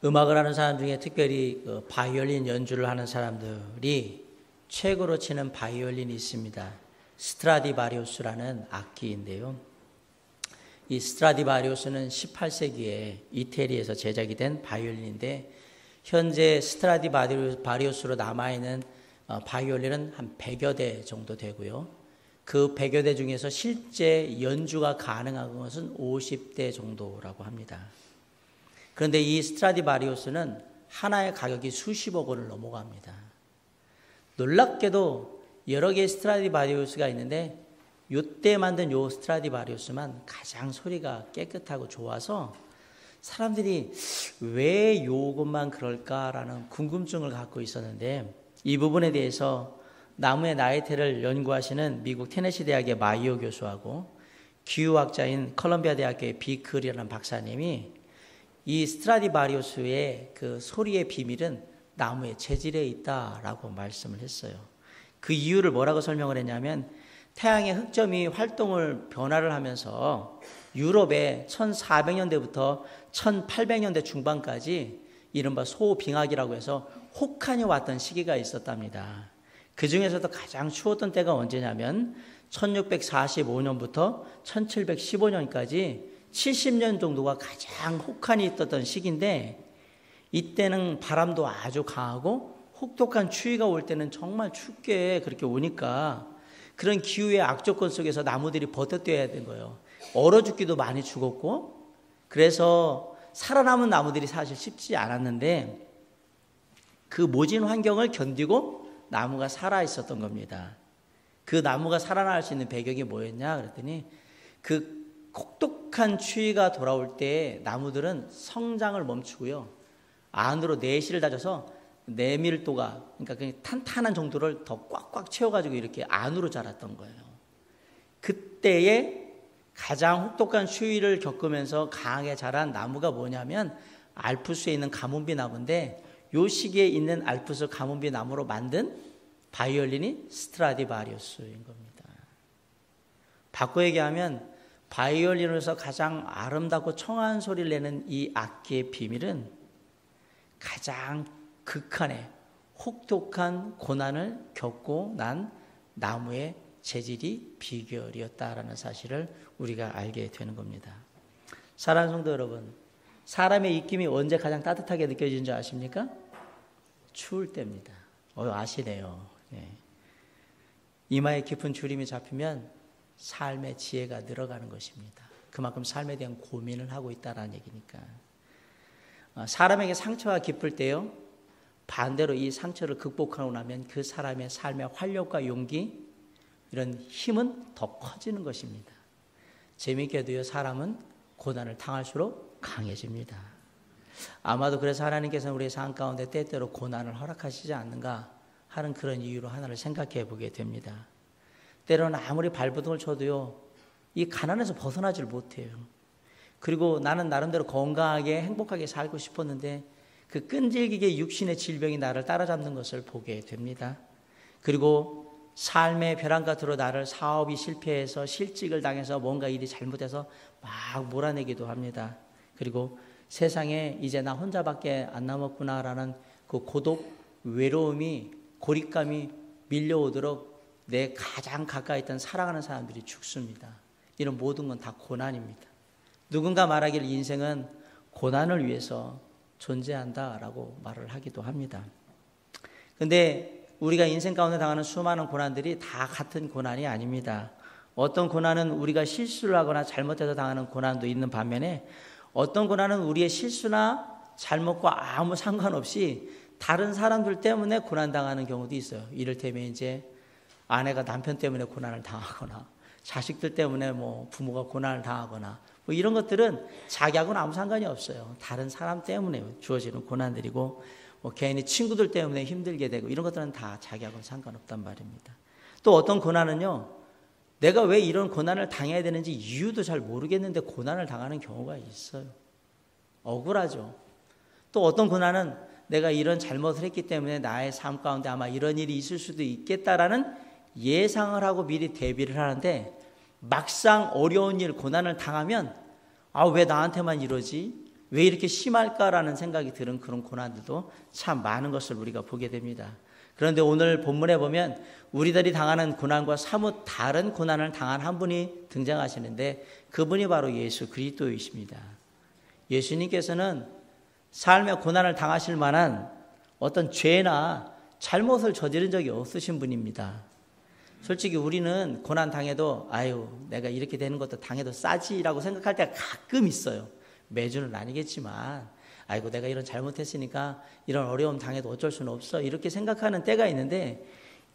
음악을 하는 사람 중에 특별히 그 바이올린 연주를 하는 사람들이 최고로 치는 바이올린이 있습니다. 스트라디바리우스라는 악기인데요. 이 스트라디바리우스는 18세기에 이태리에서 제작이 된 바이올린인데 현재 스트라디바리우스로 남아있는 바이올린은 한 100여 대 정도 되고요. 그 100여 대 중에서 실제 연주가 가능한 것은 50대 정도라고 합니다. 그런데 이 스트라디바리우스는 하나의 가격이 수십억 원을 넘어갑니다. 놀랍게도 여러 개의 스트라디바리우스가 있는데 이때 만든 요 스트라디바리우스만 가장 소리가 깨끗하고 좋아서 사람들이 왜 요것만 그럴까라는 궁금증을 갖고 있었는데 이 부분에 대해서 나무의 나이테를 연구하시는 미국 테네시 대학의 마이오 교수하고 기후학자인 컬럼비아 대학교의 비클이라는 박사님이 이 스트라디바리우스의 그 소리의 비밀은 나무의 재질에 있다라고 말씀을 했어요. 그 이유를 뭐라고 설명을 했냐면 태양의 흑점이 활동을 변화를 하면서 유럽에 1400년대부터 1800년대 중반까지 이른바 소빙하기라고 해서 혹한이 왔던 시기가 있었답니다. 그 중에서도 가장 추웠던 때가 언제냐면 1645년부터 1715년까지 70년 정도가 가장 혹한이 있었던 시기인데 이때는 바람도 아주 강하고 혹독한 추위가 올 때는 정말 춥게 그렇게 오니까 그런 기후의 악조건 속에서 나무들이 버텨줘야 된 거예요. 얼어 죽기도 많이 죽었고 그래서 살아남은 나무들이 사실 쉽지 않았는데 그 모진 환경을 견디고 나무가 살아 있었던 겁니다. 그 나무가 살아날 수 있는 배경이 뭐였냐 그랬더니 그 혹독한 추위가 돌아올 때 나무들은 성장을 멈추고요. 안으로 내실을 다져서 내밀도가 그러니까 탄탄한 정도를 더 꽉꽉 채워가지고 이렇게 안으로 자랐던 거예요. 그때에 가장 혹독한 추위를 겪으면서 강하게 자란 나무가 뭐냐면 알프스에 있는 가뭄비 나무인데 요 시기에 있는 알프스 가뭄비 나무로 만든 바이올린이 스트라디바리우스인 겁니다. 바꿔 얘기하면 바이올린으로서 가장 아름답고 청아한 소리를 내는 이 악기의 비밀은 가장 극한의 혹독한 고난을 겪고 난 나무의 재질이 비결이었다라는 사실을 우리가 알게 되는 겁니다. 사랑하는 성도 여러분, 사람의 입김이 언제 가장 따뜻하게 느껴지는 줄 아십니까? 추울 때입니다. 아시네요. 네. 이마에 깊은 주림이 잡히면 삶의 지혜가 늘어가는 것입니다. 그만큼 삶에 대한 고민을 하고 있다는 얘기니까. 사람에게 상처가 깊을 때요, 반대로 이 상처를 극복하고 나면 그 사람의 삶의 활력과 용기, 이런 힘은 더 커지는 것입니다. 재미있게도요, 사람은 고난을 당할수록 강해집니다. 아마도 그래서 하나님께서는 우리의 삶 가운데 때때로 고난을 허락하시지 않는가 하는 그런 이유로 하나를 생각해 보게 됩니다. 때로는 아무리 발버둥을 쳐도요, 이 가난에서 벗어나질 못해요. 그리고 나는 나름대로 건강하게 행복하게 살고 싶었는데 그 끈질기게 육신의 질병이 나를 따라잡는 것을 보게 됩니다. 그리고 삶의 벼랑 끝으로 나를 사업이 실패해서 실직을 당해서 뭔가 일이 잘못해서 막 몰아내기도 합니다. 그리고 세상에 이제 나 혼자밖에 안 남았구나라는 그 고독, 외로움이, 고립감이 밀려오도록 내 가장 가까이 있던 사랑하는 사람들이 죽습니다. 이런 모든 건 다 고난입니다. 누군가 말하길 인생은 고난을 위해서 존재한다라고 말을 하기도 합니다. 그런데 우리가 인생 가운데 당하는 수많은 고난들이 다 같은 고난이 아닙니다. 어떤 고난은 우리가 실수를 하거나 잘못해서 당하는 고난도 있는 반면에 어떤 고난은 우리의 실수나 잘못과 아무 상관없이 다른 사람들 때문에 고난당하는 경우도 있어요. 이를테면 이제 아내가 남편 때문에 고난을 당하거나 자식들 때문에 뭐 부모가 고난을 당하거나 뭐 이런 것들은 자기하고는 아무 상관이 없어요. 다른 사람 때문에 주어지는 고난들이고 뭐 개인의 친구들 때문에 힘들게 되고 이런 것들은 다 자기하고는 상관없단 말입니다. 또 어떤 고난은요, 내가 왜 이런 고난을 당해야 되는지 이유도 잘 모르겠는데 고난을 당하는 경우가 있어요. 억울하죠. 또 어떤 고난은 내가 이런 잘못을 했기 때문에 나의 삶 가운데 아마 이런 일이 있을 수도 있겠다라는 예상을 하고 미리 대비를 하는데 막상 어려운 일, 고난을 당하면 왜 나한테만 이러지? 왜 이렇게 심할까라는 생각이 드는 그런 고난들도 참 많은 것을 우리가 보게 됩니다. 그런데 오늘 본문에 보면 우리들이 당하는 고난과 사뭇 다른 고난을 당한 한 분이 등장하시는데 그분이 바로 예수 그리스도이십니다. 예수님께서는 삶의 고난을 당하실 만한 어떤 죄나 잘못을 저지른 적이 없으신 분입니다. 솔직히 우리는 고난 당해도 아유 내가 이렇게 되는 것도 당해도 싸지라고 생각할 때가 가끔 있어요. 매주는 아니겠지만 아이고 내가 이런 잘못했으니까 이런 어려움 당해도 어쩔 수는 없어 이렇게 생각하는 때가 있는데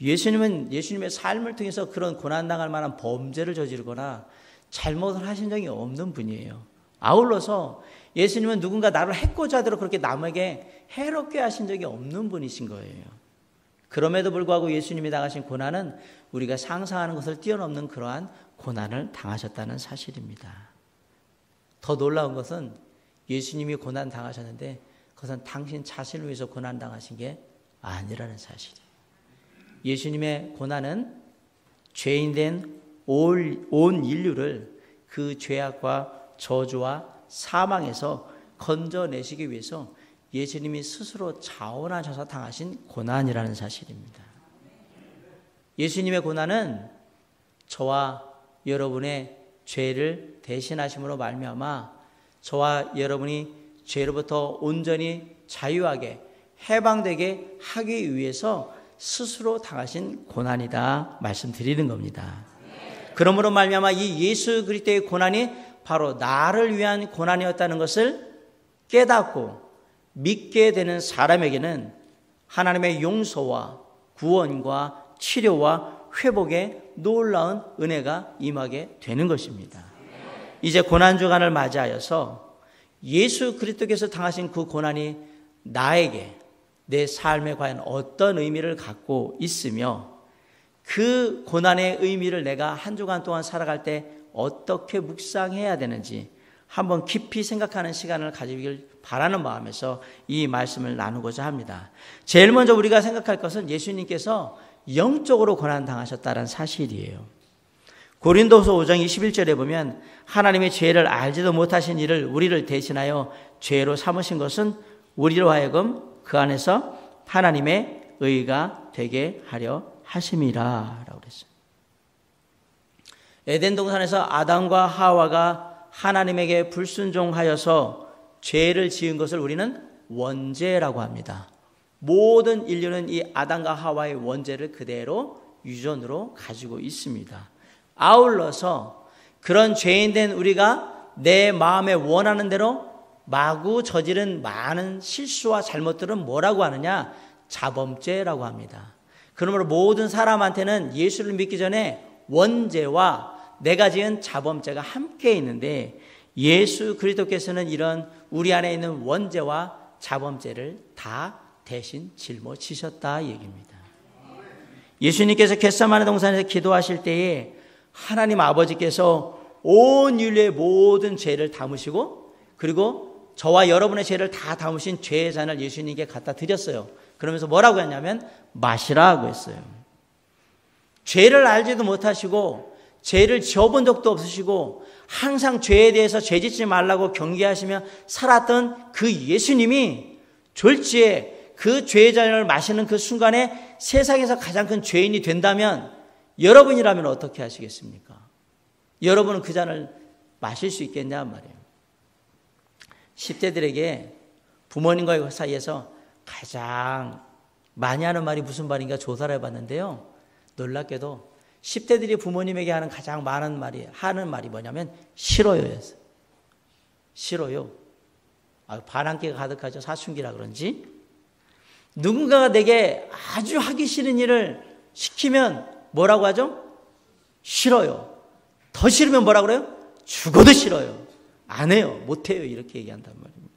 예수님은 예수님의 삶을 통해서 그런 고난당할 만한 범죄를 저지르거나 잘못을 하신 적이 없는 분이에요. 아울러서 예수님은 누군가 나를 해코자 하도록 그렇게 남에게 해롭게 하신 적이 없는 분이신 거예요. 그럼에도 불구하고 예수님이 당하신 고난은 우리가 상상하는 것을 뛰어넘는 그러한 고난을 당하셨다는 사실입니다. 더 놀라운 것은 예수님이 고난 당하셨는데 그것은 당신 자신을 위해서 고난 당하신 게 아니라는 사실이에요. 예수님의 고난은 죄인된 온 인류를 그 죄악과 저주와 사망에서 건져내시기 위해서 예수님이 스스로 자원하셔서 당하신 고난이라는 사실입니다. 예수님의 고난은 저와 여러분의 죄를 대신하심으로 말미암아 저와 여러분이 죄로부터 온전히 자유하게 해방되게 하기 위해서 스스로 당하신 고난이다 말씀드리는 겁니다. 그러므로 말미암아 이 예수 그리스도의 고난이 바로 나를 위한 고난이었다는 것을 깨닫고 믿게 되는 사람에게는 하나님의 용서와 구원과 치료와 회복의 놀라운 은혜가 임하게 되는 것입니다. 이제 고난주간을 맞이하여서 예수 그리스도께서 당하신 그 고난이 나에게 내 삶에 과연 어떤 의미를 갖고 있으며 그 고난의 의미를 내가 한 주간 동안 살아갈 때 어떻게 묵상해야 되는지 한번 깊이 생각하는 시간을 가지길 바라는 마음에서 이 말씀을 나누고자 합니다. 제일 먼저 우리가 생각할 것은 예수님께서 영적으로 고난당하셨다는 사실이에요. 고린도서 5장 21절에 보면 하나님의 죄를 알지도 못하신 이를 우리를 대신하여 죄로 삼으신 것은 우리로 하여금 그 안에서 하나님의 의가 되게 하려 하심이라 라고 그랬어요. 에덴 동산에서 아담과 하와가 하나님에게 불순종하여서 죄를 지은 것을 우리는 원죄라고 합니다. 모든 인류는 이 아담과 하와의 원죄를 그대로 유전으로 가지고 있습니다. 아울러서 그런 죄인된 우리가 내 마음에 원하는 대로 마구 저지른 많은 실수와 잘못들은 뭐라고 하느냐? 자범죄라고 합니다. 그러므로 모든 사람한테는 예수를 믿기 전에 원죄와 내가 지은 자범죄가 함께 있는데 예수 그리스도께서는 이런 우리 안에 있는 원죄와 자범죄를 다 대신 짊어지셨다 얘기입니다. 예수님께서 겟세마네 동산에서 기도하실 때에 하나님 아버지께서 온 인류의 모든 죄를 담으시고 그리고 저와 여러분의 죄를 다 담으신 죄의 잔을 예수님께 갖다 드렸어요. 그러면서 뭐라고 했냐면 마시라고 했어요. 죄를 알지도 못하시고 죄를 지어본 적도 없으시고 항상 죄에 대해서 죄짓지 말라고 경계하시며 살았던 그 예수님이 졸지에 그 죄의 잔을 마시는 그 순간에 세상에서 가장 큰 죄인이 된다면 여러분이라면 어떻게 하시겠습니까? 여러분은 그 잔을 마실 수 있겠냐 말이에요. 10대들에게 부모님과의 사이에서 가장 많이 하는 말이 무슨 말인가 조사를 해봤는데요. 놀랍게도 10대들이 부모님에게 하는 가장 많은 하는 말이 뭐냐면 싫어요였어요. 싫어요. 반항기가 가득하죠. 사춘기라 그런지. 누군가가 내게 아주 하기 싫은 일을 시키면 뭐라고 하죠? 싫어요. 더 싫으면 뭐라고 그래요? 죽어도 싫어요. 안 해요. 못 해요. 이렇게 얘기한단 말입니다.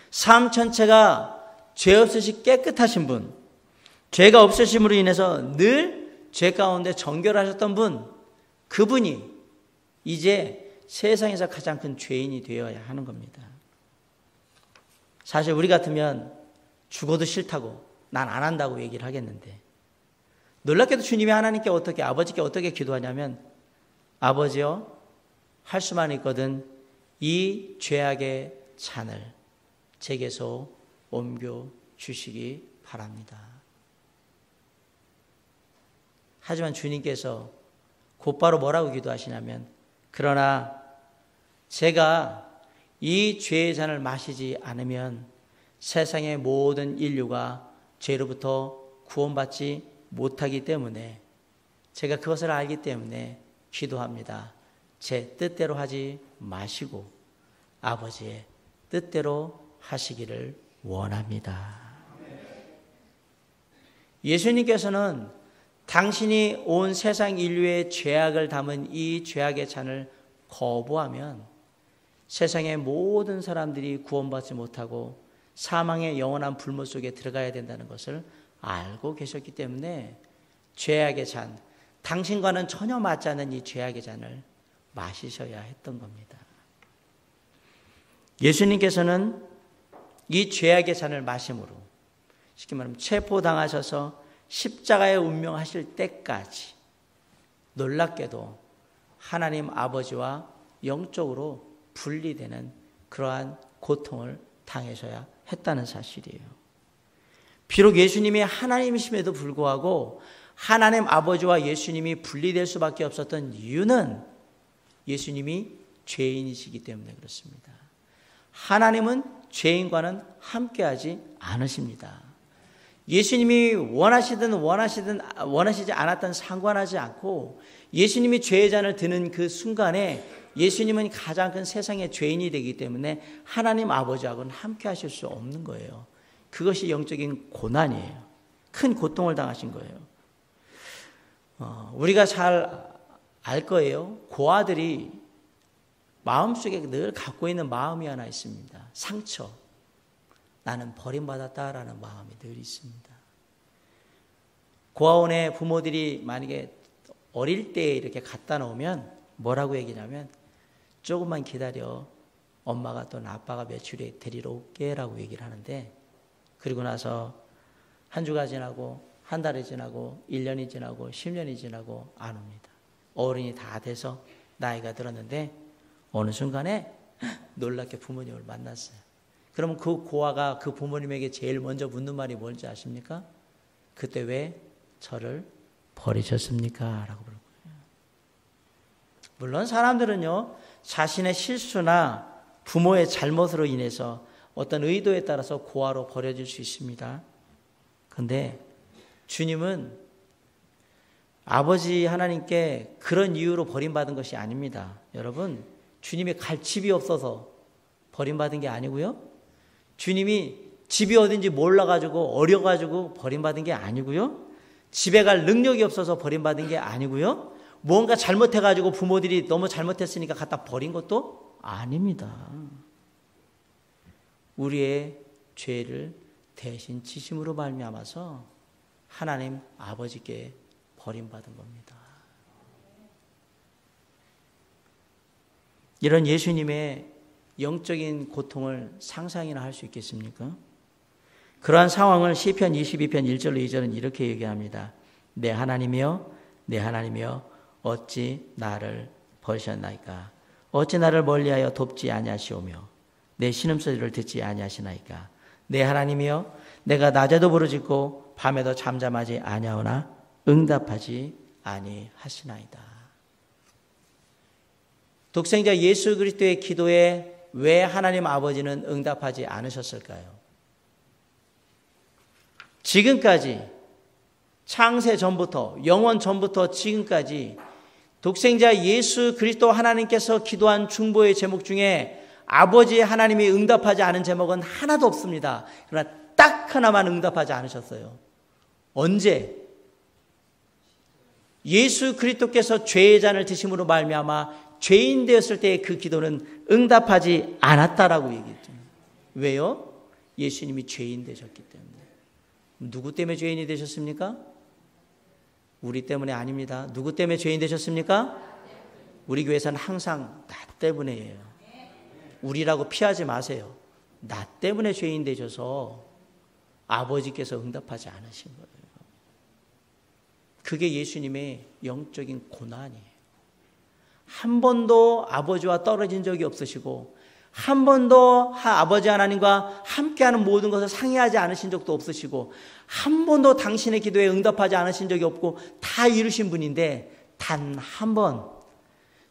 삶 전체가 죄 없으시 깨끗하신 분, 죄가 없으심으로 인해서 늘 죄 가운데 정결하셨던 분, 그분이 이제 세상에서 가장 큰 죄인이 되어야 하는 겁니다. 사실 우리 같으면 죽어도 싫다고 난 안 한다고 얘기를 하겠는데 놀랍게도 주님이 하나님께 아버지께 어떻게 기도하냐면 아버지요 할 수만 있거든 이 죄악의 잔을 제게서 옮겨 주시기 바랍니다. 하지만 주님께서 곧바로 뭐라고 기도하시냐면, 그러나 제가 이 죄의 잔을 마시지 않으면 세상의 모든 인류가 죄로부터 구원받지 못하기 때문에, 제가 그것을 알기 때문에 기도합니다. 제 뜻대로 하지 마시고 아버지의 뜻대로 하시기를 원합니다. 예수님께서는 당신이 온 세상 인류의 죄악을 담은 이 죄악의 잔을 거부하면 세상의 모든 사람들이 구원받지 못하고 사망의 영원한 불못 속에 들어가야 된다는 것을 알고 계셨기 때문에 죄악의 잔, 당신과는 전혀 맞지 않는 이 죄악의 잔을 마시셔야 했던 겁니다. 예수님께서는 이 죄악의 잔을 마심으로, 쉽게 말하면 체포당하셔서 십자가에 운명하실 때까지 놀랍게도 하나님 아버지와 영적으로 분리되는 그러한 고통을 당하셔야 했다는 사실이에요. 비록 예수님이 하나님이심에도 불구하고 하나님 아버지와 예수님이 분리될 수밖에 없었던 이유는 예수님이 죄인이시기 때문에 그렇습니다. 하나님은 죄인과는 함께하지 않으십니다. 예수님이 원하시지 않았던 상관하지 않고 예수님이 죄의 잔을 드는 그 순간에 예수님은 가장 큰 세상의 죄인이 되기 때문에 하나님 아버지하고는 함께 하실 수 없는 거예요. 그것이 영적인 고난이에요. 큰 고통을 당하신 거예요. 우리가 잘 알 거예요. 고아들이 마음속에 늘 갖고 있는 마음이 하나 있습니다. 상처. 나는 버림받았다라는 마음이 늘 있습니다. 고아원에 부모들이 만약에 어릴 때 이렇게 갖다 놓으면 뭐라고 얘기냐면, 조금만 기다려, 엄마가 또 아빠가 며칠에 데리러 올게 라고 얘기를 하는데, 그리고 나서 한 주가 지나고 한 달이 지나고 1년이 지나고 10년이 지나고 안 옵니다. 어른이 다 돼서 나이가 들었는데 어느 순간에 놀랍게 부모님을 만났어요. 그러면 그 고아가 그 부모님에게 제일 먼저 묻는 말이 뭔지 아십니까? 그때 왜 저를 버리셨습니까? 라고 물어요. 물론 사람들은요, 자신의 실수나 부모의 잘못으로 인해서 어떤 의도에 따라서 고아로 버려질 수 있습니다. 그런데 주님은 아버지 하나님께 그런 이유로 버림받은 것이 아닙니다. 여러분, 주님이 갈 집이 없어서 버림받은 게 아니고요. 주님이 집이 어딘지 몰라가지고 어려가지고 버림받은 게 아니고요. 집에 갈 능력이 없어서 버림받은 게 아니고요. 뭔가 잘못해가지고 부모들이 너무 잘못했으니까 갖다 버린 것도 아닙니다. 우리의 죄를 대신 지심으로 말미암아서 하나님 아버지께 버림받은 겁니다. 이런 예수님의 영적인 고통을 상상이나 할 수 있겠습니까? 그러한 상황을 시편 22편 1절로 2절은 이렇게 얘기합니다. 내 하나님이여, 내 하나님이여, 어찌 나를 버리셨나이까? 어찌 나를 멀리하여 돕지 아니하시오며 내 신음소리를 듣지 아니하시나이까? 내 하나님이여, 내가 낮에도 부르짖고 밤에도 잠잠하지 아니하오나 응답하지 아니하시나이다. 독생자 예수 그리스도의 기도에 왜 하나님 아버지는 응답하지 않으셨을까요? 지금까지 창세 전부터, 영원 전부터 지금까지 독생자 예수 그리스도 하나님께서 기도한 중보의 제목 중에 아버지 하나님이 응답하지 않은 제목은 하나도 없습니다. 그러나 딱 하나만 응답하지 않으셨어요. 언제? 예수 그리스도께서 죄의 잔을 드심으로 말미암아 죄인 되었을 때의 그 기도는 응답하지 않았다라고 얘기했죠. 왜요? 예수님이 죄인 되셨기 때문에. 누구 때문에 죄인이 되셨습니까? 우리 때문에 아닙니다. 누구 때문에 죄인 되셨습니까? 우리 교회에서는 항상 나 때문에예요. 우리라고 피하지 마세요. 나 때문에 죄인 되셔서 아버지께서 응답하지 않으신 거예요. 그게 예수님의 영적인 고난이에요. 한 번도 아버지와 떨어진 적이 없으시고 한 번도 아버지 하나님과 함께하는 모든 것을 상의하지 않으신 적도 없으시고 한 번도 당신의 기도에 응답하지 않으신 적이 없고 다 이루신 분인데 단 한 번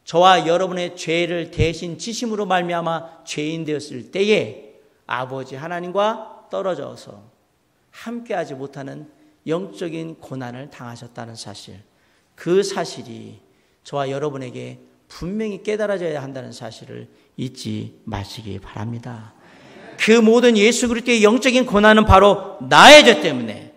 저와 여러분의 죄를 대신 지심으로 말미암아 죄인 되었을 때에 아버지 하나님과 떨어져서 함께하지 못하는 영적인 고난을 당하셨다는 사실, 그 사실이 저와 여러분에게 분명히 깨달아져야 한다는 사실을 잊지 마시기 바랍니다. 그 모든 예수 그리스도의 영적인 고난은 바로 나의 죄 때문에,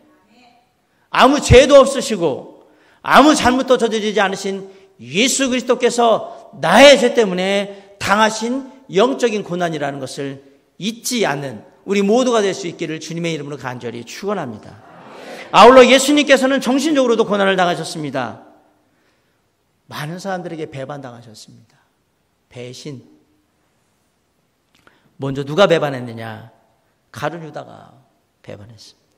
아무 죄도 없으시고 아무 잘못도 저지르지 않으신 예수 그리스도께서 나의 죄 때문에 당하신 영적인 고난이라는 것을 잊지 않는 우리 모두가 될 수 있기를 주님의 이름으로 간절히 축원합니다. 아울러 예수님께서는 정신적으로도 고난을 당하셨습니다. 많은 사람들에게 배반당하셨습니다. 배신. 먼저 누가 배반했느냐? 가룟 유다가 배반했습니다.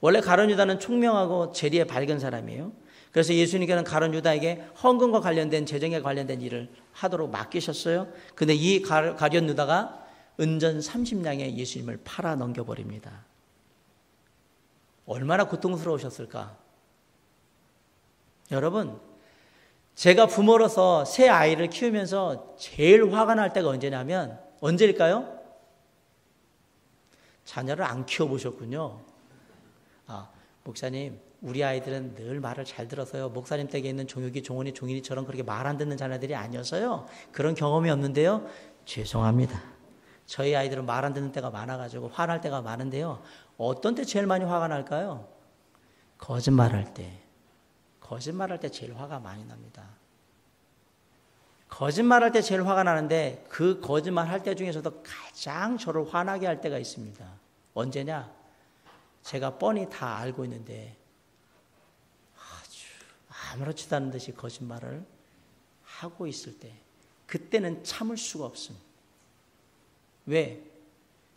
원래 가룟 유다는 총명하고 재리에 밝은 사람이에요. 그래서 예수님께서는 가룟 유다에게 헌금과 관련된 재정에 관련된 일을 하도록 맡기셨어요. 근데 이 가룟 유다가 은전 30냥에 예수님을 팔아 넘겨버립니다. 얼마나 고통스러우셨을까? 여러분, 제가 부모로서 새 아이를 키우면서 제일 화가 날 때가 언제냐면, 언제일까요? 자녀를 안 키워보셨군요. 목사님, 우리 아이들은 늘 말을 잘 들어서요. 목사님 댁에 있는 종혁이, 종원이, 종인이처럼 그렇게 말 안 듣는 자녀들이 아니어서요. 그런 경험이 없는데요. 죄송합니다. 저희 아이들은 말 안 듣는 때가 많아가지고 화날 때가 많은데요. 어떤 때 제일 많이 화가 날까요? 거짓말할 때. 거짓말할 때 제일 화가 많이 납니다. 거짓말할 때 제일 화가 나는데 그 거짓말할 때 중에서도 가장 저를 화나게 할 때가 있습니다. 언제냐? 제가 뻔히 다 알고 있는데 아주 아무렇지도 않은 듯이 거짓말을 하고 있을 때, 그때는 참을 수가 없습니다. 왜?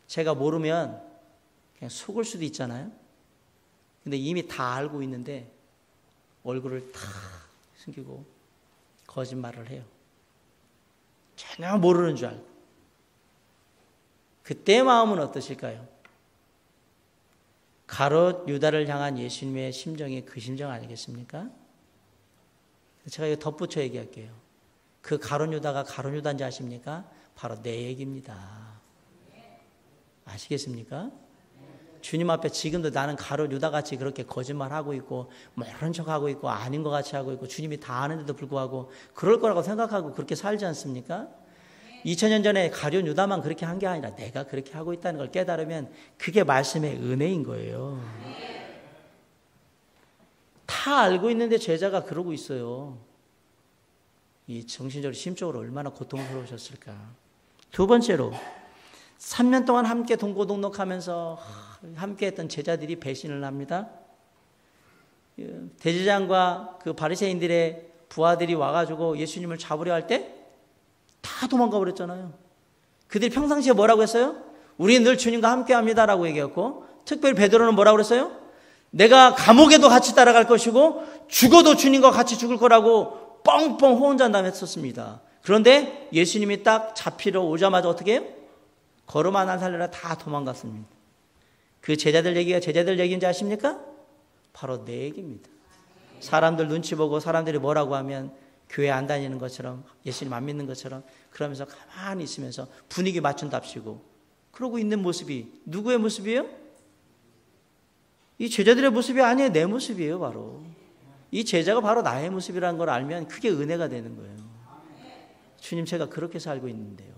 제가 모르면 그냥 속을 수도 있잖아요. 근데 이미 다 알고 있는데 얼굴을 다 숨기고 거짓말을 해요. 전혀 모르는 줄 알고. 그때의 마음은 어떠실까요? 가룟 유다를 향한 예수님의 심정이 그 심정 아니겠습니까? 제가 이거 덧붙여 얘기할게요. 그 가룟 유다가 가룟 유다인지 아십니까? 바로 내 얘기입니다. 아시겠습니까? 주님 앞에 지금도 나는 가룟 유다같이 그렇게 거짓말하고 있고 모른 척하고 있고 아닌 것 같이 하고 있고 주님이 다 아는데도 불구하고 그럴 거라고 생각하고 그렇게 살지 않습니까? 2000년 전에 가룟 유다만 그렇게 한 게 아니라 내가 그렇게 하고 있다는 걸 깨달으면 그게 말씀의 은혜인 거예요. 다 알고 있는데 제자가 그러고 있어요. 이 정신적으로 심적으로 얼마나 고통스러우셨을까. 두 번째로 3년 동안 함께 동고동록하면서 함께했던 제자들이 배신을 합니다. 대제장과 그 바리새인들의 부하들이 와가지고 예수님을 잡으려 할 때 다 도망가 버렸잖아요. 그들이 평상시에 뭐라고 했어요? 우리는 늘 주님과 함께합니다라고 얘기했고, 특별히 베드로는 뭐라고 그랬어요? 내가 감옥에도 같이 따라갈 것이고 죽어도 주님과 같이 죽을 거라고 뻥뻥 호언장담했었습니다. 그런데 예수님이 딱 잡히러 오자마자 어떻게 해요? 걸음 하나 살려라 다 도망갔습니다. 그 제자들 얘기가 제자들 얘기인지 아십니까? 바로 내 얘기입니다. 사람들 눈치 보고 사람들이 뭐라고 하면 교회 안 다니는 것처럼 예수님 안 믿는 것처럼 그러면서 가만히 있으면서 분위기 맞춘답시고 그러고 있는 모습이 누구의 모습이에요? 이 제자들의 모습이 아니에요. 내 모습이에요. 바로 이 제자가 바로 나의 모습이라는 걸 알면 그게 은혜가 되는 거예요. 주님, 제가 그렇게 살고 있는데요.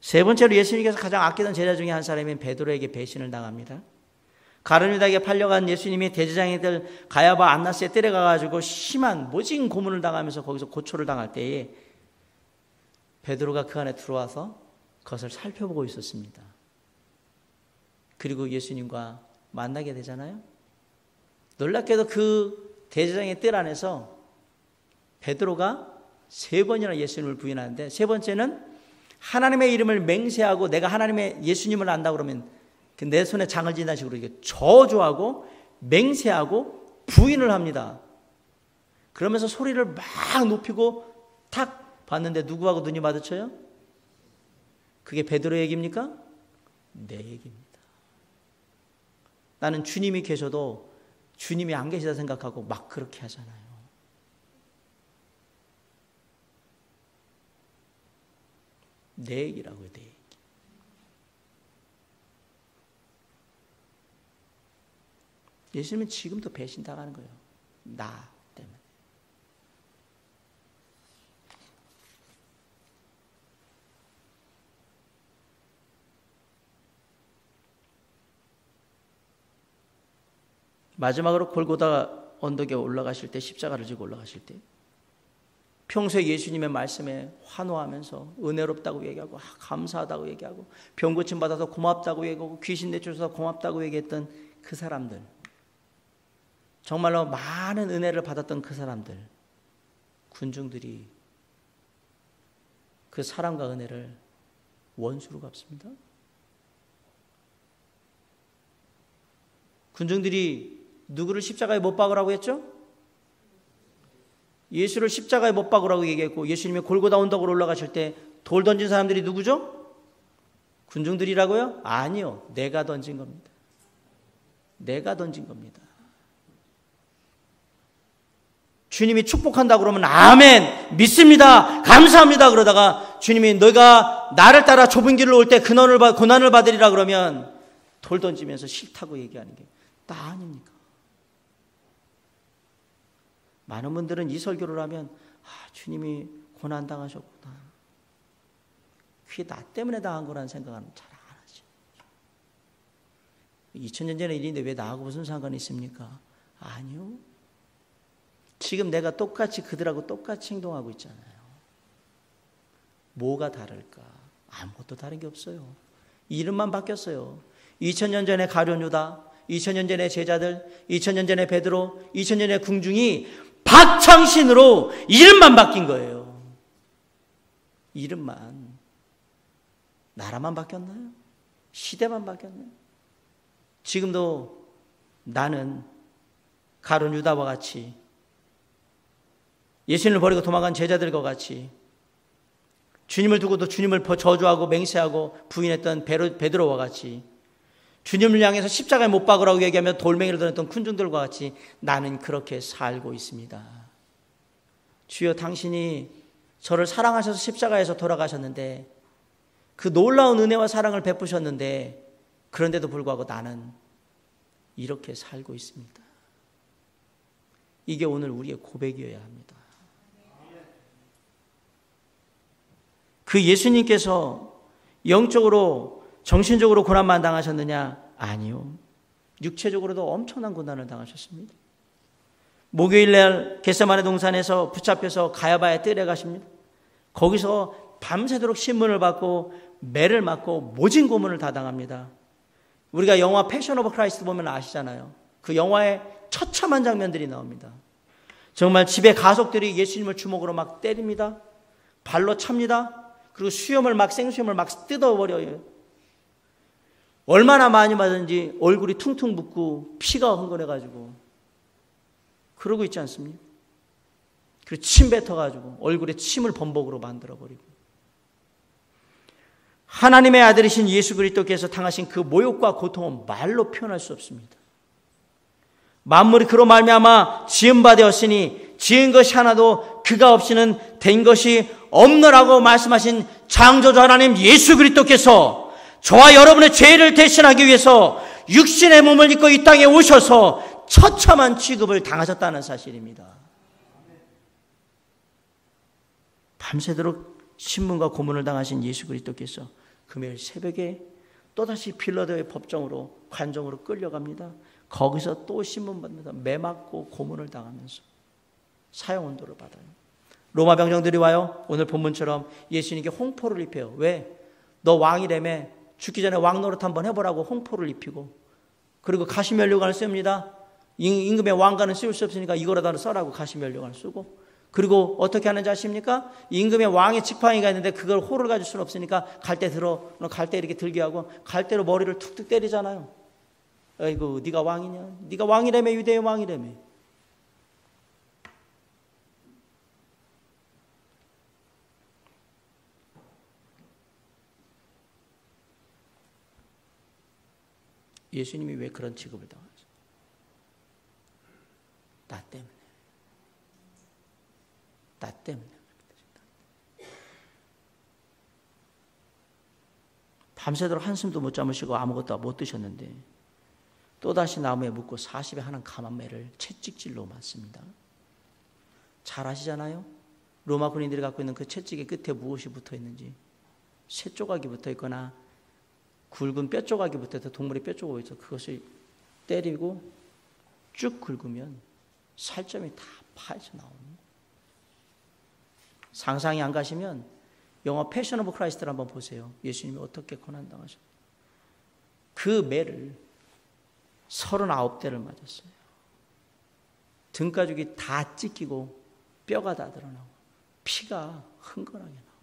세 번째로 예수님께서 가장 아끼던 제자 중에 한 사람인 베드로에게 배신을 당합니다. 가룟 유다에게 팔려간 예수님이 대제사장들 가야바 안나스에 때려가가지고 심한 모진 고문을 당하면서 거기서 고초를 당할 때에 베드로가 그 안에 들어와서 그것을 살펴보고 있었습니다. 그리고 예수님과 만나게 되잖아요. 놀랍게도 그 대제사장의 뜰 안에서 베드로가 3번이나 예수님을 부인하는데, 세 번째는 하나님의 이름을 맹세하고 내가 하나님의 예수님을 안다 그러면 내 손에 장을 쥔다는 식으로 이렇게 저주하고 맹세하고 부인을 합니다. 그러면서 소리를 막 높이고 탁 봤는데 누구하고 눈이 마주쳐요? 그게 베드로 얘기입니까? 내 얘기입니다. 나는 주님이 계셔도 주님이 안 계시다 생각하고 막 그렇게 하잖아요. 내 얘기라고요, 내 얘기. 예수님은 지금도 배신당하는 거예요. 나 때문에. 마지막으로 골고다 언덕에 올라가실 때, 십자가를 지고 올라가실 때 평소에 예수님의 말씀에 환호하면서 은혜롭다고 얘기하고 감사하다고 얘기하고 병 고침 받아서 고맙다고 얘기하고 귀신 내쫓아서 고맙다고 얘기했던 그 사람들, 정말로 많은 은혜를 받았던 그 사람들, 군중들이 그 사랑과 은혜를 원수로 갚습니다. 군중들이 누구를 십자가에 못 박으라고 했죠? 예수를 십자가에 못 박으라고 얘기했고, 예수님이 골고다 언덕으로 올라가실 때 돌 던진 사람들이 누구죠? 군중들이라고요? 아니요. 내가 던진 겁니다. 내가 던진 겁니다. 주님이 축복한다 그러면 아멘, 믿습니다, 감사합니다 그러다가 주님이 너가 나를 따라 좁은 길을 올 때 고난을 받으리라 그러면 돌 던지면서 싫다고 얘기하는 게 나 아닙니까? 많은 분들은 이 설교를 하면 주님이 고난당하셨구나, 그게 나 때문에 당한 거라는 생각은 잘 안 하죠. 2000년 전의 일인데 왜 나하고 무슨 상관이 있습니까? 아니요. 지금 내가 똑같이 그들하고 똑같이 행동하고 있잖아요. 뭐가 다를까? 아무것도 다른 게 없어요. 이름만 바뀌었어요. 2000년 전에 가룟 유다, 2000년 전에 제자들, 2000년 전에 베드로, 2000년 전에 궁중이 박창신으로 이름만 바뀐 거예요. 이름만. 나라만 바뀌었나요? 시대만 바뀌었나요? 지금도 나는 가룟 유다와 같이, 예수님을 버리고 도망간 제자들과 같이, 주님을 두고도 주님을 저주하고 맹세하고 부인했던 베드로와 같이, 주님을 향해서 십자가에 못 박으라고 얘기하며 돌멩이를 던졌던 군중들과 같이 나는 그렇게 살고 있습니다. 주여, 당신이 저를 사랑하셔서 십자가에서 돌아가셨는데, 그 놀라운 은혜와 사랑을 베푸셨는데, 그런데도 불구하고 나는 이렇게 살고 있습니다. 이게 오늘 우리의 고백이어야 합니다. 그 예수님께서 영적으로, 정신적으로 고난만 당하셨느냐? 아니요. 육체적으로도 엄청난 고난을 당하셨습니다. 목요일 날 겟세마네 동산에서 붙잡혀서 가야바의 뜰에 가십니다. 거기서 밤새도록 신문을 받고 매를 맞고 모진 고문을 다 당합니다. 우리가 영화 패션 오브 크라이스트 보면 아시잖아요. 그 영화에 처참한 장면들이 나옵니다. 정말 집에 가족들이 예수님을 주먹으로 막 때립니다. 발로 찹니다. 그리고 생수염을 막 뜯어버려요. 얼마나 많이 맞은지 얼굴이 퉁퉁 붓고 피가 흥건해가지고 그러고 있지 않습니까? 그리고 침 뱉어가지고 얼굴에 침을 범벅으로 만들어버리고, 하나님의 아들이신 예수 그리스도께서 당하신 그 모욕과 고통은 말로 표현할 수 없습니다. 만물이 그로 말미암아 지은 바 되었으니 지은 것이 하나도 그가 없이는 된 것이 없노라고 말씀하신 창조주 하나님 예수 그리스도께서 저와 여러분의 죄를 대신하기 위해서 육신의 몸을 입고 이 땅에 오셔서 처참한 취급을 당하셨다는 사실입니다. 밤새도록 신문과 고문을 당하신 예수 그리스도께서 금요일 새벽에 또다시 빌라도의 법정으로, 관정으로 끌려갑니다. 거기서 또 신문받습니다. 매 맞고 고문을 당하면서 사형언도를 받아요. 로마 병정들이 와요. 오늘 본문처럼 예수님께 홍포를 입혀요. 왜? 너 왕이라며, 죽기 전에 왕 노릇 한번 해보라고 홍포를 입히고, 그리고 가시면류관을 씁니다. 임금의 왕관은 씌울 수 없으니까 이거라도 써라고 가시면류관을 쓰고, 그리고 어떻게 하는지 아십니까? 임금의 왕의 지팡이가 있는데 그걸 호를 가질 수는 없으니까 갈대 이렇게 들게 하고 갈대로 머리를 툭툭 때리잖아요. 아이고, 네가 왕이냐? 네가 왕이라며, 유대의 왕이라며. 예수님이 왜 그런 취급을 당하죠? 나 때문에. 나 때문에. 밤새도록 한숨도 못 잠으시고 아무것도 못 드셨는데 또다시 나무에 묶고 40에 하는 가만매를 채찍질로 맞습니다. 잘 아시잖아요? 로마 군인들이 갖고 있는 그 채찍의 끝에 무엇이 붙어 있는지. 새 조각이 붙어 있거나 굵은 뼈 조각이 붙어 있어 동물의 뼈 조각이 있어 그것을 때리고 쭉 긁으면 살점이 다 파져 나오는 거예요. 상상이 안 가시면 영화 패션 오브 크라이스트를 한번 보세요. 예수님이 어떻게 고난당하셨어요. 그 매를 39대를 맞았어요. 등가죽이 다 찢기고 뼈가 다 드러나고 피가 흥건하게 나옵니다.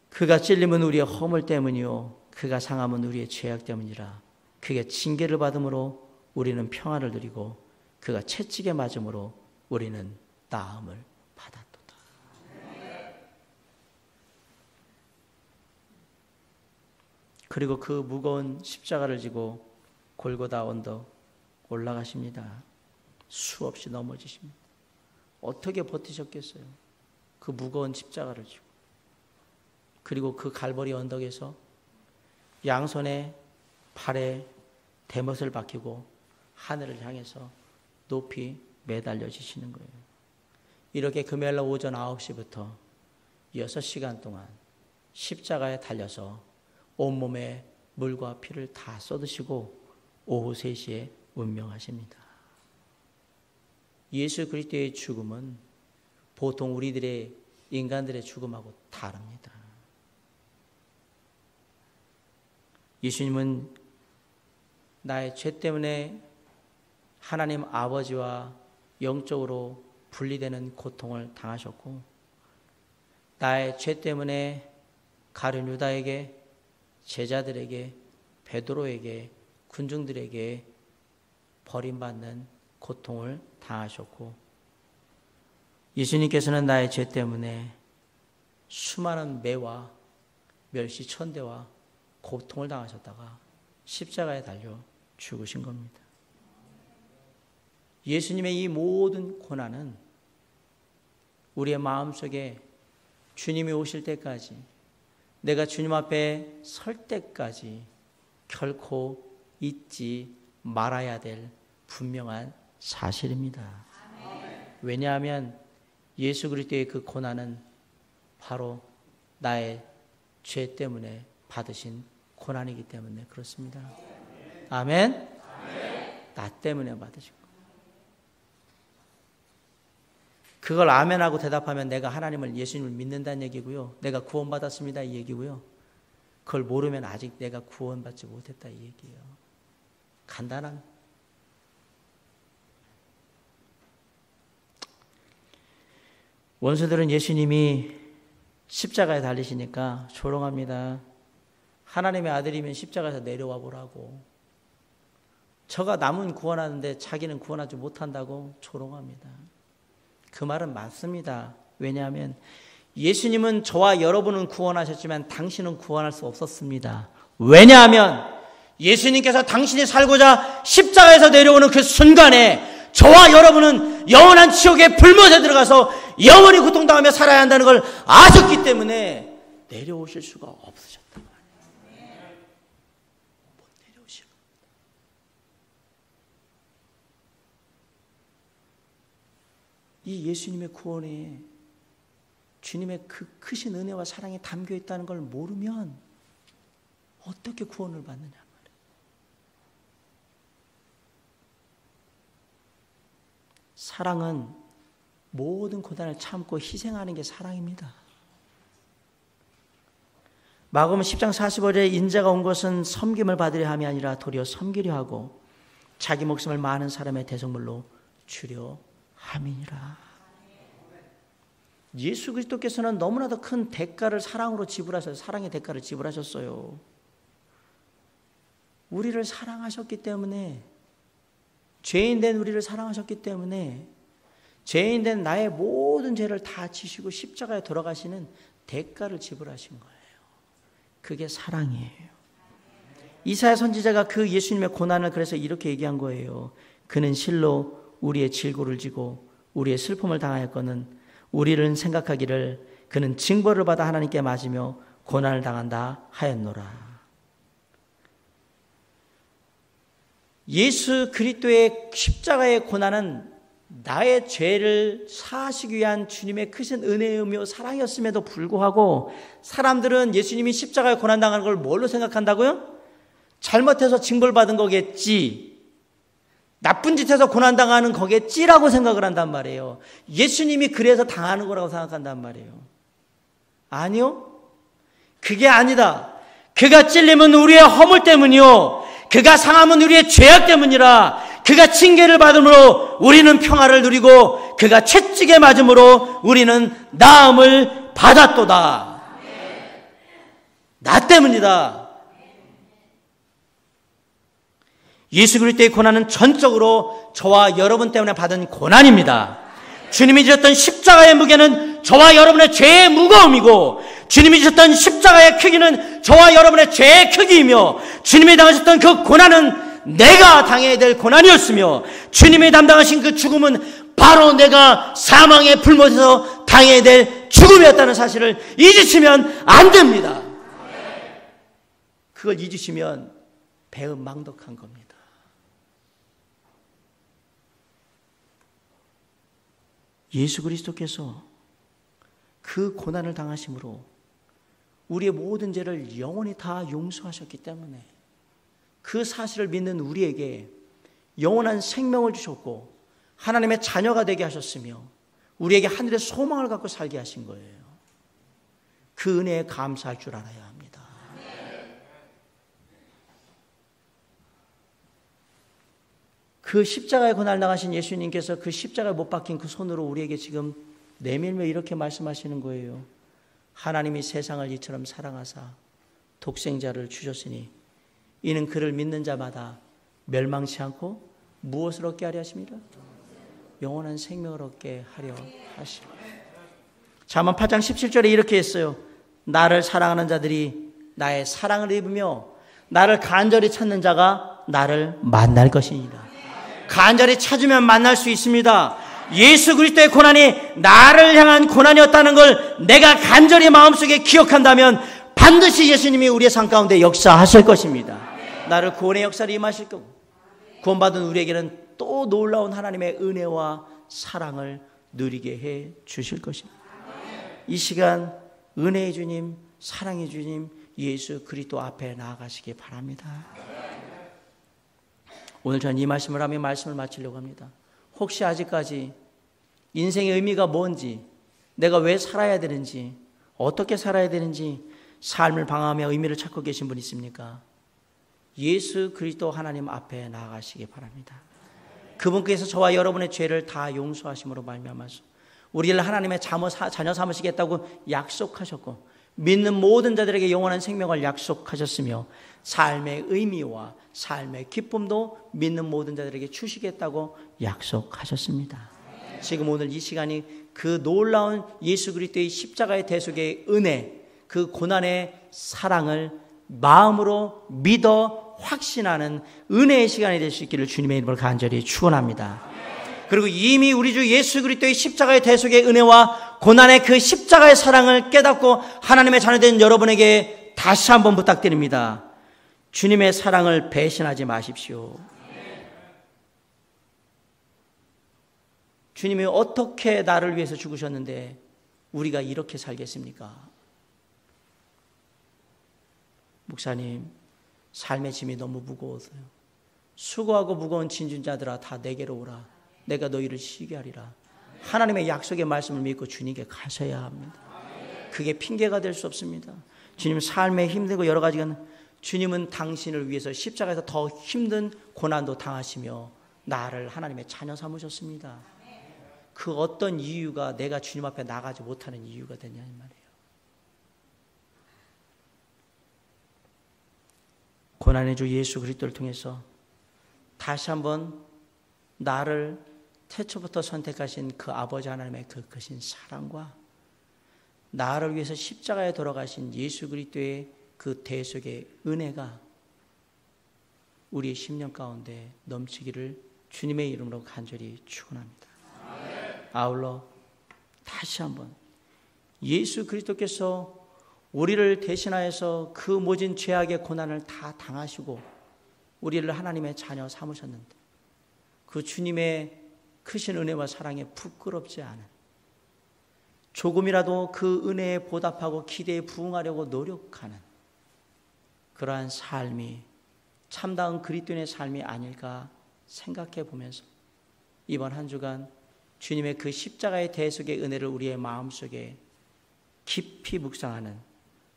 그가 찔림은 우리의 허물 때문이요 그가 상함은 우리의 죄악 때문이라. 그가 징계를 받음으로 우리는 평안을 누리고 그가 채찍에 맞음으로 우리는 나음을 받았도다. 그리고 그 무거운 십자가를 지고 골고다 언덕 올라가십니다. 수없이 넘어지십니다. 어떻게 버티셨겠어요? 그 무거운 십자가를 지고. 그리고 그 갈보리 언덕에서 양손에 발에 대못을 박히고 하늘을 향해서 높이 매달려지시는 거예요. 이렇게 금요일날 오전 9시부터 6시간 동안 십자가에 달려서 온몸에 물과 피를 다 쏟으시고 오후 3시에 운명하십니다. 예수 그리스도의 죽음은 보통 우리들의 인간들의 죽음하고 다릅니다. 예수님은 나의 죄 때문에 하나님 아버지와 영적으로 분리되는 고통을 당하셨고 나의 죄 때문에 가룟 유다에게 제자들에게 베드로에게 군중들에게 버림받는 고통을 당하셨고 예수님께서는 나의 죄 때문에 수많은 매와 멸시천대와 고통을 당하셨다가 십자가에 달려 죽으신 겁니다. 예수님의 이 모든 고난은 우리의 마음속에 주님이 오실 때까지 내가 주님 앞에 설 때까지 결코 잊지 말아야 될 분명한 사실입니다. 왜냐하면 예수 그리스도의 그 고난은 바로 나의 죄 때문에 받으신 고난이기 때문에 그렇습니다. 아멘? 나 때문에 받으신 거. 그걸 아멘하고 대답하면 내가 하나님을 예수님을 믿는다는 얘기고요. 내가 구원받았습니다 이 얘기고요. 그걸 모르면 아직 내가 구원받지 못했다 이 얘기예요. 간단한. 원수들은 예수님이 십자가에 달리시니까 조롱합니다. 하나님의 아들이면 십자가에서 내려와 보라고. 저가 남은 구원하는데 자기는 구원하지 못한다고 조롱합니다. 그 말은 맞습니다. 왜냐하면 예수님은 저와 여러분은 구원하셨지만 당신은 구원할 수 없었습니다. 왜냐하면 예수님께서 당신이 살고자 십자가에서 내려오는 그 순간에 저와 여러분은 영원한 지옥의 불못에 들어가서 영원히 고통당하며 살아야 한다는 걸 아셨기 때문에 내려오실 수가 없으셨단 말이에요. 못 내려오시고. 이 예수님의 구원에 주님의 그 크신 은혜와 사랑이 담겨 있다는 걸 모르면 어떻게 구원을 받느냐 말이에요. 사랑은 모든 고난을 참고 희생하는 게 사랑입니다. 마가복음 10장 45절에 인자가 온 것은 섬김을 받으려 함이 아니라 도리어 섬기려 하고 자기 목숨을 많은 사람의 대속물로 주려 함이니라. 예수 그리스도께서는 너무나도 큰 대가를 사랑으로 지불하셔서 사랑의 대가를 지불하셨어요. 우리를 사랑하셨기 때문에 죄인된 우리를 사랑하셨기 때문에 죄인된 나의 모든 죄를 다 지시고 십자가에 돌아가시는 대가를 지불하신 거예요. 그게 사랑이에요. 이사야 선지자가 그 예수님의 고난을 그래서 이렇게 얘기한 거예요. 그는 실로 우리의 질고를 지고 우리의 슬픔을 당하였거늘 우리를 생각하기를 그는 징벌을 받아 하나님께 맞으며 고난을 당한다 하였노라. 예수 그리스도의 십자가의 고난은 나의 죄를 사하시기 위한 주님의 크신 은혜이며 사랑이었음에도 불구하고 사람들은 예수님이 십자가에 고난당하는 걸 뭘로 생각한다고요? 잘못해서 징벌받은 거겠지, 나쁜 짓해서 고난당하는 거겠지라고 생각을 한단 말이에요. 예수님이 그래서 당하는 거라고 생각한단 말이에요. 아니요, 그게 아니다. 그가 찔림은 우리의 허물 때문이요, 그가 상함은 우리의 죄악 때문이라. 그가 징계를 받음으로 우리는 평화를 누리고 그가 채찍에 맞음으로 우리는 나음을 받았도다. 나 때문이다. 예수 그리스도의 고난은 전적으로 저와 여러분 때문에 받은 고난입니다. 주님이 지셨던 십자가의 무게는 저와 여러분의 죄의 무거움이고, 주님이 지셨던 십자가의 크기는 저와 여러분의 죄의 크기이며, 주님이 당하셨던 그 고난은 내가 당해야 될 고난이었으며, 주님이 담당하신 그 죽음은 바로 내가 사망의 불못에서 당해야 될 죽음이었다는 사실을 잊으시면 안 됩니다. 그걸 잊으시면 배은망덕한 겁니다. 예수 그리스도께서 그 고난을 당하심으로 우리의 모든 죄를 영원히 다 용서하셨기 때문에 그 사실을 믿는 우리에게 영원한 생명을 주셨고 하나님의 자녀가 되게 하셨으며 우리에게 하늘의 소망을 갖고 살게 하신 거예요. 그 은혜에 감사할 줄 알아야 합니다. 그 십자가에 고난을 당하신 예수님께서 그 십자가에 못 박힌 그 손으로 우리에게 지금 내밀며 이렇게 말씀하시는 거예요. 하나님이 세상을 이처럼 사랑하사 독생자를 주셨으니 이는 그를 믿는 자마다 멸망치 않고 무엇을 얻게 하려 하십니까? 영원한 생명을 얻게 하려 하십니다. 잠언 8장 17절에 이렇게 했어요. 나를 사랑하는 자들이 나의 사랑을 입으며 나를 간절히 찾는 자가 나를 만날 것이니라. 간절히 찾으면 만날 수 있습니다. 예수 그리스도의 고난이 나를 향한 고난이었다는 걸 내가 간절히 마음속에 기억한다면 반드시 예수님이 우리의 삶 가운데 역사하실 것입니다. 나를 구원의 역사를 임하실 거고 구원받은 우리에게는 또 놀라운 하나님의 은혜와 사랑을 누리게 해 주실 것입니다. 이 시간 은혜의 주님, 사랑의 주님 예수 그리스도 앞에 나아가시기 바랍니다. 오늘 저는 이 말씀을 하며 말씀을 마치려고 합니다. 혹시 아직까지 인생의 의미가 뭔지, 내가 왜 살아야 되는지, 어떻게 살아야 되는지 삶을 방황하며 의미를 찾고 계신 분 있습니까? 예수 그리스도 하나님 앞에 나아가시기 바랍니다. 그분께서 저와 여러분의 죄를 다 용서하심으로 말미암아서 우리를 하나님의 자녀 삼으시겠다고 약속하셨고 믿는 모든 자들에게 영원한 생명을 약속하셨으며 삶의 의미와 삶의 기쁨도 믿는 모든 자들에게 주시겠다고 약속하셨습니다. 지금 오늘 이 시간이 그 놀라운 예수 그리스도의 십자가의 대속의 은혜, 그 고난의 사랑을 마음으로 믿어 확신하는 은혜의 시간이 될 수 있기를 주님의 이름으로 간절히 축원합니다. 그리고 이미 우리 주 예수 그리스도의 십자가의 대속의 은혜와 고난의 그 십자가의 사랑을 깨닫고 하나님의 자녀된 여러분에게 다시 한번 부탁드립니다. 주님의 사랑을 배신하지 마십시오. 주님이 어떻게 나를 위해서 죽으셨는데 우리가 이렇게 살겠습니까? 목사님, 삶의 짐이 너무 무거워서요. 수고하고 무거운 진진자들아 다 내게로 오라. 내가 너희를 쉬게 하리라. 하나님의 약속의 말씀을 믿고 주님께 가셔야 합니다. 그게 핑계가 될 수 없습니다. 주님 삶에 힘들고 여러 가지가 주님은 당신을 위해서 십자가에서 더 힘든 고난도 당하시며 나를 하나님의 자녀 삼으셨습니다. 그 어떤 이유가 내가 주님 앞에 나가지 못하는 이유가 되냐는 말이에요. 고난의 주 예수 그리스도를 통해서 다시 한번 나를 태초부터 선택하신 그 아버지 하나님의 그 크신 사랑과 나를 위해서 십자가에 돌아가신 예수 그리스도의 그 대속의 은혜가 우리의 10년 가운데 넘치기를 주님의 이름으로 간절히 축원합니다. 아울러 다시 한번 예수 그리스도께서 우리를 대신하여서 그 모진 죄악의 고난을 다 당하시고 우리를 하나님의 자녀 삼으셨는데 그 주님의 크신 은혜와 사랑에 부끄럽지 않은, 조금이라도 그 은혜에 보답하고 기대에 부응하려고 노력하는 그러한 삶이 참다운 그리스도인의 삶이 아닐까 생각해 보면서 이번 한 주간 주님의 그 십자가의 대속의 은혜를 우리의 마음속에 깊이 묵상하는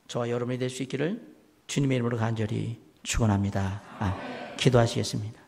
저와 여러분이 될 수 있기를 주님의 이름으로 간절히 축원합니다. 기도하시겠습니다.